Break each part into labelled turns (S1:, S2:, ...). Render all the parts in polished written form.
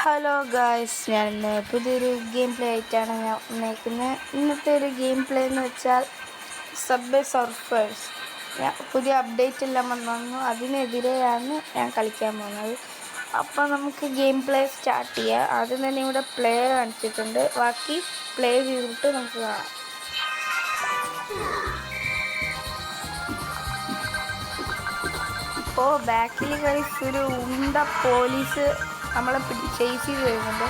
S1: Hello guys, ഞാൻ പുതിയൊരു game play ആയിട്ടാണ് ഞാൻ വന്നേക്കുന്നത്. ഇന്നത്തെ ഒരു ഗെയിം പ്ലേ എന്ന് വെച്ചാൽ സബ്വേ സർഫേഴ്സ്. പുതിയ അപ്ഡേറ്റ് എല്ലാം വന്നു, അതിനെതിരെയാണ് ഞാൻ കളിക്കാൻ പോകുന്നത്. അപ്പോൾ നമുക്ക് ഗെയിം പ്ലേ സ്റ്റാർട്ട് ചെയ്യാം. ആദ്യം തന്നെ ഇവിടെ പ്ലേ കാണിച്ചിട്ടുണ്ട്, ബാക്കി പ്ലേ ചെയ്തിട്ട് നമുക്ക് കാണാം. ഇപ്പോൾ ബാക്കിൽ ഗൈസ് ഒരു ഉണ്ട പോലീസ് നമ്മളെ ചേസ് ചെയ്ത് വരുന്നുണ്ട്.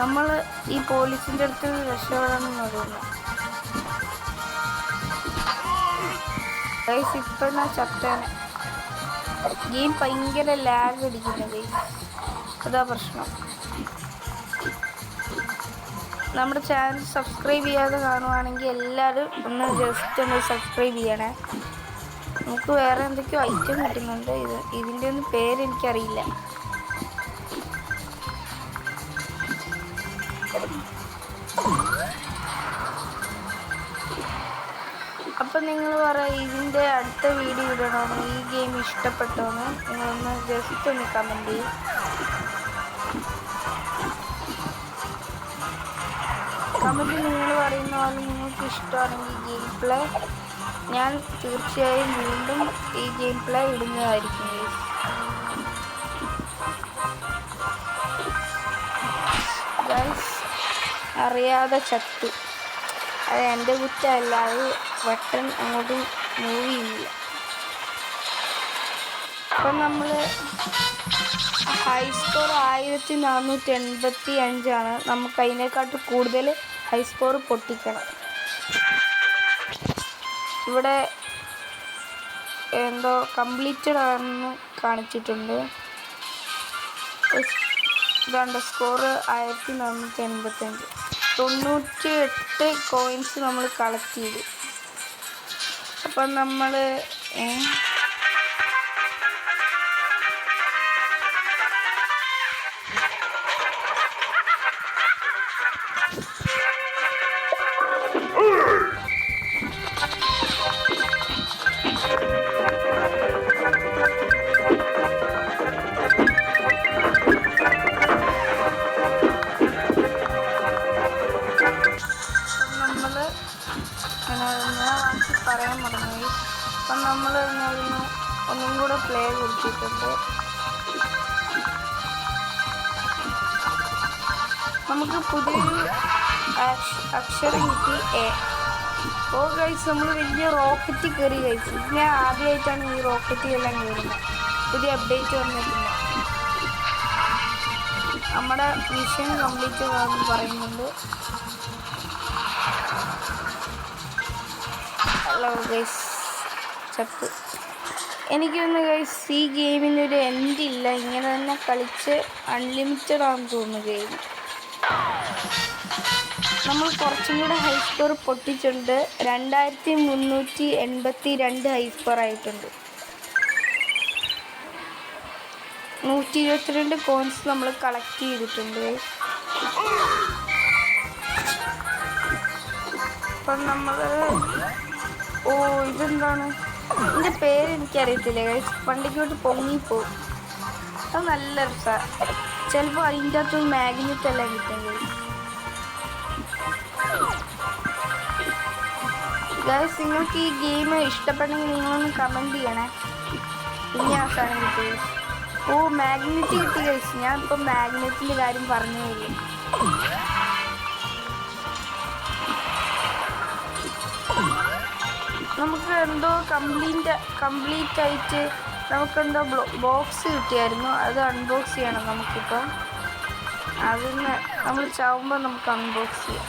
S1: നമ്മൾ ഈ പോലീസിൻ്റെ അടുത്ത് രക്ഷപ്പെടണം എന്ന് പറയുന്നു. ഗൈസ് ഇപ്പം ഞാൻ ചത്തേനെ. ഗെയിം ഭയങ്കര ലാഗ് അടിക്കുന്നു ഗൈസ്, അതാ പ്രശ്നം. നമ്മുടെ ചാനൽ സബ്സ്ക്രൈബ് ചെയ്യാതെ കാണുവാണെങ്കിൽ എല്ലാവരും ഒന്ന് സബ്സ്ക്രൈബ് ചെയ്യണേ. നമുക്ക് വേറെ എന്തൊക്കെയോ ഐറ്റം കിട്ടുന്നുണ്ട്. ഇതിൻ്റെ ഒന്നും പേരെനിക്കറിയില്ല. അപ്പം നിങ്ങൾ പറയാം, ഇതിൻ്റെ അടുത്ത വീഡിയോ ഇടണമെന്ന്, ഈ ഗെയിം ഇഷ്ടപ്പെട്ടോന്ന് നിങ്ങളൊന്ന് ജസ്റ്റ് ഒന്ന് കമൻറ്റ് ചെയ്യും. കമൻറ്റ് നിങ്ങൾ പറയുന്ന പോലെ നിങ്ങൾക്ക് ഇഷ്ടമാണെങ്കിൽ ഗെയിം പ്ലേ ഞാൻ തീർച്ചയായും വീണ്ടും ഈ ഗെയിം പ്ലേ ഇടുന്നതായിരിക്കും. ഗൈസ് അറിയാതെ ചത്തു, അത് എൻ്റെ കുറ്റമല്ല, അത് ബട്ടൺ അങ്ങോട്ട് മൂവ് ചെയ്യില്ല. അപ്പം നമ്മൾ ഹൈ സ്കോർ 1485 നമുക്ക് അതിനേക്കാട്ട് കൂടുതൽ ഹൈ സ്കോർ പൊട്ടിക്കണം. ഇവിടെ എന്തോ കംപ്ലീറ്റഡ് ആണെന്ന് കാണിച്ചിട്ടുണ്ട്. ഇതാണ്ട് സ്കോർ 1485, 98 കോയിൻസ് നമ്മൾ കളക്ട് ചെയ്തു. അപ്പം നമ്മൾ പറയാൻ മറന്നുപോയി. അപ്പം നമ്മൾ ഒന്നും കൂടെ പ്ലേ കൊടുത്തിട്ടുണ്ട്. നമുക്ക് പുതിയൊരു അക്ഷരം കിട്ടി, എ. ഓ ഗൈസ്, നമ്മൾ വലിയ റോക്കറ്റ് കയറി ഗൈസ്. ഞാൻ ആദ്യമായിട്ടാണ് ഈ റോക്കറ്റിലെല്ലാം കയറുന്നത്. പുതിയ അപ്ഡേറ്റ് വന്നിട്ടുണ്ട്. നമ്മുടെ മിഷൻ കംപ്ലീറ്റ് ആണെന്ന് പറയുന്നുണ്ട്. ഹലോ ഗൈസ്, ചത്ത്. എനിക്കൊന്ന് ഗൈസ് ഈ ഗെയിമിനൊരു എൻഡില്ല, ഇങ്ങനെ തന്നെ കളിച്ച് അൺലിമിറ്റഡ് ആണെന്ന് തോന്നുന്നു ഗെയിം. നമ്മൾ കുറച്ചും കൂടെ ഹൈ സ്കോർ പൊട്ടിച്ചിട്ടുണ്ട്. 2382 ഹൈ സ്കോർ ആയിട്ടുണ്ട്. 122 കോയിൻസ് നമ്മൾ കളക്ട് ചെയ്തിട്ടുണ്ട്. അപ്പം നമ്മൾ ഇതെന്താണ്, ഇതിൻ്റെ പേര് എനിക്കറിയത്തില്ല ഗൈസ്. വണ്ടിക്കോട്ട് പൊങ്ങിപ്പോവും, അത് നല്ല രസമാണ്. ചിലപ്പോൾ അതിൻ്റെ അകത്ത് മാഗ്നറ്റ് എല്ലാം കിട്ടും ഗൈസ്. നിങ്ങൾക്ക് ഈ ഗെയിം ഇഷ്ടപ്പെട്ടെങ്കിൽ നിങ്ങളൊന്ന് കമൻറ്റ് ചെയ്യണേ. ഇനി അവസാനം കിട്ടി. ഓ മാഗ്നറ്റ് കിട്ടി ഗൈസ്. ഞാൻ ഇപ്പം മാഗ്നറ്റിൻ്റെ കാര്യം പറഞ്ഞു തരും. നമുക്ക് എന്തോ കംപ്ലീറ്റ് ആയിട്ട് നമുക്കെന്തോ ബോക്സ് കിട്ടിയായിരുന്നു, അത് അൺബോക്സ് ചെയ്യണം നമുക്കിപ്പം. അതിന് നമ്മൾ ചാവുമ്പോൾ നമുക്ക് അൺബോക്സ് ചെയ്യാം.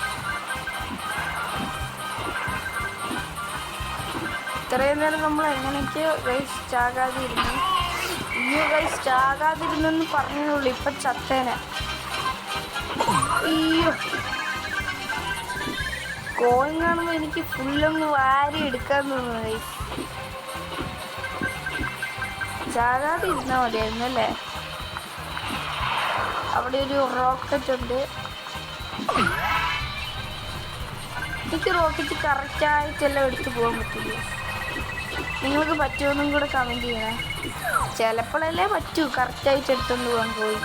S1: ഇത്രയും നേരം നമ്മൾ എങ്ങനെയൊക്കെയോ ഗൈസ് ചാകാതിരുന്നു. ഇനി ഗൈസ് ചാകാതിരുന്നെന്ന് പറഞ്ഞതുള്ളൂ, ഇപ്പം ചത്തേനെ. അയ്യോ, കോയിൻ കാണുമ്പോൾ എനിക്ക് ഫുള്ളൊന്ന് വാരി എടുക്കാൻ തോന്നുന്നു ഗൈസ്. ചാകാതെ ഇരുന്നാൽ മതിയായിരുന്നു അല്ലേ. അവിടെ ഒരു റോക്കറ്റ് ഉണ്ട്. എനിക്ക് റോക്കറ്റ് കറക്റ്റായിട്ടെല്ലാം എടുത്ത് പോകാൻ പറ്റില്ല. നിങ്ങൾക്ക് പറ്റുമെന്നും കൂടെ കമൻറ്റ് ചെയ്യണേ. ചിലപ്പോഴല്ലേ പറ്റൂ കറക്റ്റായിട്ട് എടുത്തുകൊണ്ട് പോകാൻ പോയി.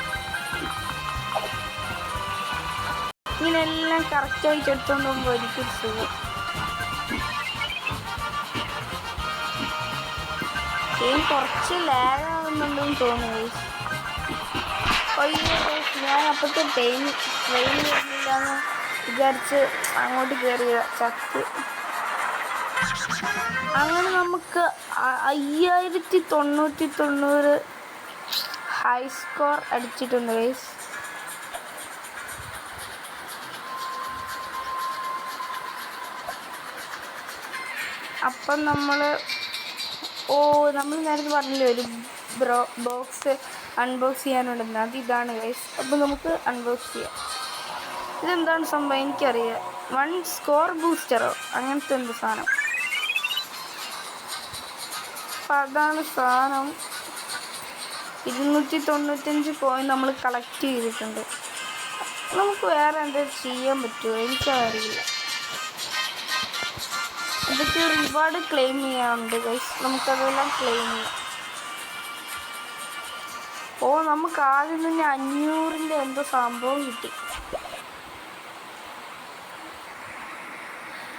S1: ഇങ്ങനെയെല്ലാം കറക്റ്റായിട്ട് എടുത്തുകൊണ്ട് പോകുമ്പോൾ എനിക്കൊരു സുഖം. ഗെയിം കുറച്ച് ലാഗ് ആവുന്നുണ്ടെന്ന് തോന്നുന്നു. അയ്യോ ഞാൻ അപ്പോഴത്തെ ട്രെയിൻ വരുന്നില്ലാന്ന് വിചാരിച്ച് അങ്ങോട്ട് കയറിയ ചത്ത്. അങ്ങനെ നമുക്ക് 5090 ഹൈ സ്കോർ അടിച്ചിട്ടുണ്ട് ഗൈസ്. അപ്പം നമ്മൾ നേരത്തെ പറഞ്ഞില്ലേ ഒരു ബോക്സ് അൺബോക്സ് ചെയ്യാനുണ്ടെന്ന്, അത് ഇതാണ് ഗൈസ്. അപ്പോൾ നമുക്ക് അൺബോക്സ് ചെയ്യാം. ഇതെന്താണ് സംഭവം എനിക്കറിയാം. 1 സ്കോർ ബൂസ്റ്ററോ അങ്ങനത്തെ എന്ത് സാധനം. അപ്പം അതാണ് സാധനം. 295 കോയിൻ നമ്മൾ കളക്ട് ചെയ്തിട്ടുണ്ട്. നമുക്ക് വേറെ എന്തെങ്കിലും ചെയ്യാൻ പറ്റുമോ എനിക്കറിയില്ല. ഇതൊക്കെ റിവാർഡ് ക്ലെയിം ചെയ്യാനുണ്ട് ഗൈസ്. നമുക്കതെല്ലാം ക്ലെയിം ചെയ്യാം. നമുക്ക് ആദ്യം തന്നെ 500ൻ്റെ എന്തോ സംഭവം കിട്ടി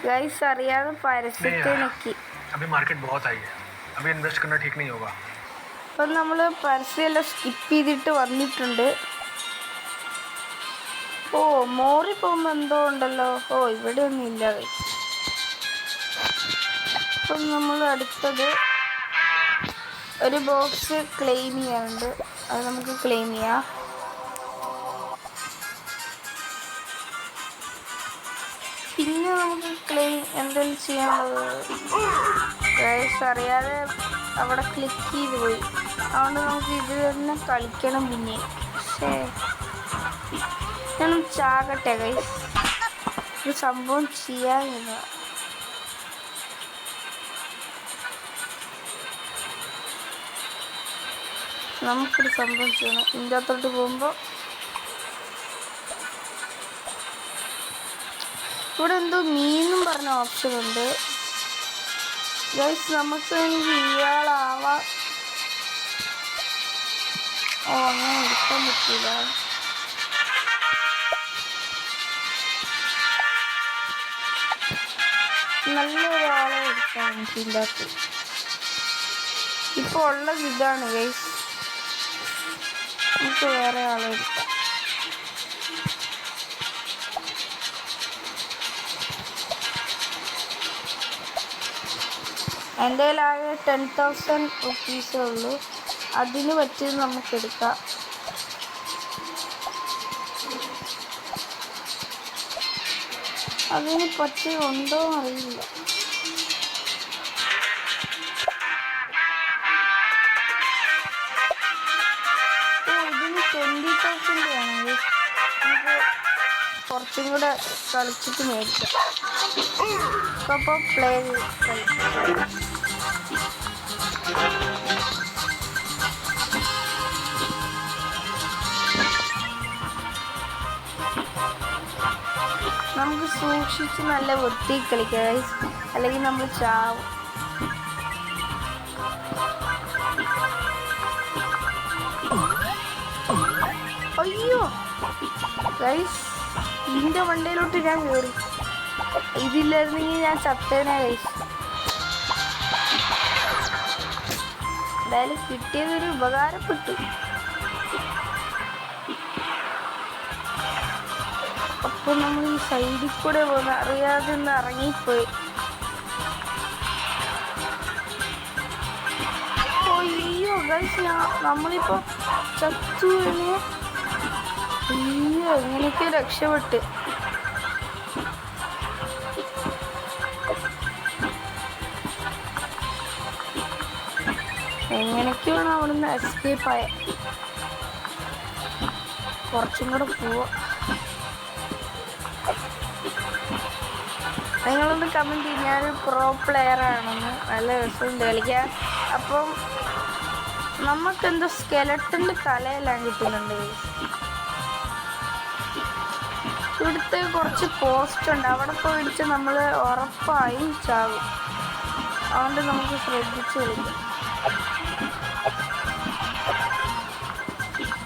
S1: ഗൈസ്. അറിയാതെ പരസ്യത്തെ നോക്കി. അപ്പം നമ്മൾ പരസ്യമെല്ലാം സ്കിപ്പ് ചെയ്തിട്ട് വന്നിട്ടുണ്ട്. മോറി പോകുമ്പോൾ എന്തോ ഉണ്ടല്ലോ. ഇവിടെ ഒന്നും ഇല്ല ഗൈസ്. അപ്പം നമ്മൾ അടുത്തത് ഒരു ബോക്സ് ക്ലെയിം ചെയ്യാനുണ്ട്. അത് നമുക്ക് ക്ലെയിം ചെയ്യാം. പിന്നെ നമുക്ക് ക്ലെയിം എന്തെങ്കിലും ചെയ്യാനുള്ളത് ഗൈസ്. അറിയാതെ അവിടെ ക്ലിക്ക് ചെയ്ത് പോയി. അതുകൊണ്ട് നമുക്ക് ഇത് തന്നെ കളിക്കണം. പിന്നെ ഞാൻ ചാകട്ടെ ഗൈസ്. ഒരു സംഭവം ചെയ്യാനില്ല. നമുക്കൊരു സംഭവം ചെയ്യണം. ഇതിൻ്റെ അകത്തോട്ട് പോകുമ്പോൾ ഇവിടെ എന്തോ മീനും പറഞ്ഞ ഓപ്ഷൻ ഉണ്ട് ഗൈസ്. നമുക്ക് ഇയാളാവാം. അങ്ങനെ എടുക്കാൻ പറ്റില്ല. നല്ലൊരാളെ എടുക്കാൻ എനിക്കില്ലാത്ത. ഇപ്പോൾ ഉള്ളത് ഇതാണ് ഗൈസ്. നമുക്ക് വേറെ ആളെ എടുക്കാം. എൻ്റെ കയ്യിലാകെ 10,000 റുപ്പീസേ ഉള്ളൂ. അതിന് പറ്റിയത് നമുക്ക് എടുക്കാം. അതിന് പറ്റിയുണ്ടോ അറിയില്ല. ഇതിന് 20,000 വേണമെങ്കിൽ നമുക്ക് കുറച്ചും കൂടെ കളിച്ചിട്ട് മേടിക്കാം. അപ്പോൾ പ്ലേ നമുക്ക് സൂക്ഷിച്ച് നല്ല വൃത്തി കളിക്കാം, അല്ലെങ്കിൽ നമ്മൾ ചാവും. അയ്യോ ഗൈസ്, ഇതിൻ്റെ വണ്ടിയിലോട്ട് ഞാൻ കയറി. ഇതില്ലായിരുന്നെങ്കിൽ ഞാൻ ചത്തേനെ ഗൈസ്. എന്തായാലും കിട്ടിയതൊരു ഉപകാരപ്പെട്ടു. അപ്പോൾ നമ്മൾ ഈ സൈഡിൽ കൂടെ പോകുന്ന അറിയാതെ ഒന്ന് ഇറങ്ങിപ്പോയി. അയ്യോ ഗൈസ്, നമ്മളിപ്പോൾ ചത്തുവിനെ. അയ്യോ, എങ്ങനെയൊക്കെ രക്ഷപ്പെട്ട്. എങ്ങനെയൊക്കെയാണ് അവിടുന്ന് എസ്കേപ്പ് ആയ. കുറച്ചും കൂടെ പോവാ. നിങ്ങളൊന്ന് കമൻറ്റ് ചെയ്യും ഞാനൊരു പ്രോ പ്ലെയർ ആണെന്ന്. നല്ല രസമുണ്ട് കളിക്കാൻ. അപ്പം നമുക്കെന്തോ സ്കെലട്ടൻ്റെ തലയെല്ലാം കിട്ടുന്നുണ്ട്. ഇവിടുത്തെ കുറച്ച് പോസ്റ്റ് ഉണ്ട്, അവിടെ പോയിടിച്ച് നമ്മൾ ഉറപ്പായും ചാവും. അതുകൊണ്ട് നമുക്ക് ശ്രദ്ധിച്ച് കളിക്കാം.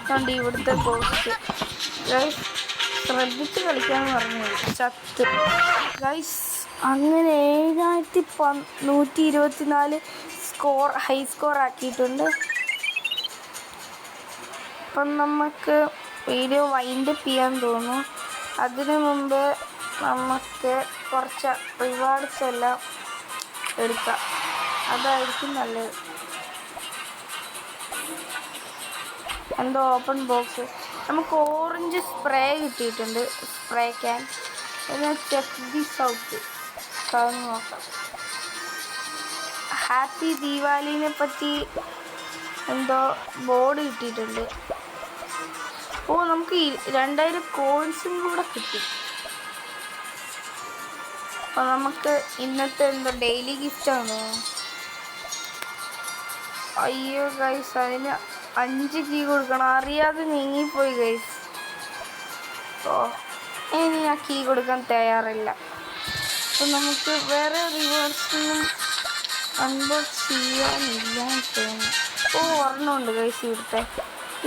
S1: അതുകൊണ്ട് ഇവിടുത്തെ പോസ്റ്റ് ശ്രദ്ധിച്ച് കളിക്കാന്ന് പറഞ്ഞു ചത്ത് ഗൈസ്. അങ്ങനെ 7124 സ്കോർ, ഹൈ സ്കോർ ആക്കിയിട്ടുണ്ട്. അപ്പം നമുക്ക് വീഡിയോ വൈൻഡപ്പ് ചെയ്യാൻ തോന്നുന്നു. അതിനു മുമ്പ് നമുക്ക് കുറച്ച് റിവാർഡ്സ് എല്ലാം എടുക്കാം, അതായിരിക്കും നല്ലത്. എന്തോ ഓപ്പൺ ബോക്സ്, നമുക്ക് ഓറഞ്ച് സ്പ്രേ കിട്ടിയിട്ടുണ്ട്, സ്പ്രേ ക്യാൻ. പിന്നെ ചെക്ക് ദി സൗത്ത് നോക്കാം. ഹാപ്പി ദീപാവലിനെ പറ്റി എന്തോ ബോർഡ് കിട്ടിയിട്ടുണ്ട്. ഓ, നമുക്ക് 2000 കോയിൻസും കൂടെ കിട്ടി. അപ്പോൾ നമുക്ക് ഇന്നത്തെ എന്തോ ഡെയിലി ഗിഫ്റ്റാണോ? അയ്യോ ഗൈസ്, അതിന് 5 കീ കൊടുക്കണം. അറിയാതെ നീങ്ങിപ്പോയി ഗൈസ്. ഓ, ഇനി ആ കീ കൊടുക്കാൻ തയ്യാറില്ല. അപ്പോൾ നമുക്ക് വേറെ റിവാർഡ്സൊന്നും അൺബോക്സ് ചെയ്യാനില്ലാന്ന് തോന്നുന്നു. ഓ, ഒരെണ്ണമുണ്ട് ഗൈസ് ഇവിടുത്തെ.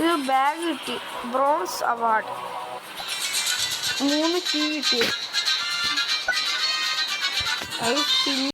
S1: ഒരു ബാഗ് കിട്ടി, ബ്രോൺസ് അവാർഡ്. 3 കീ കിട്ടി.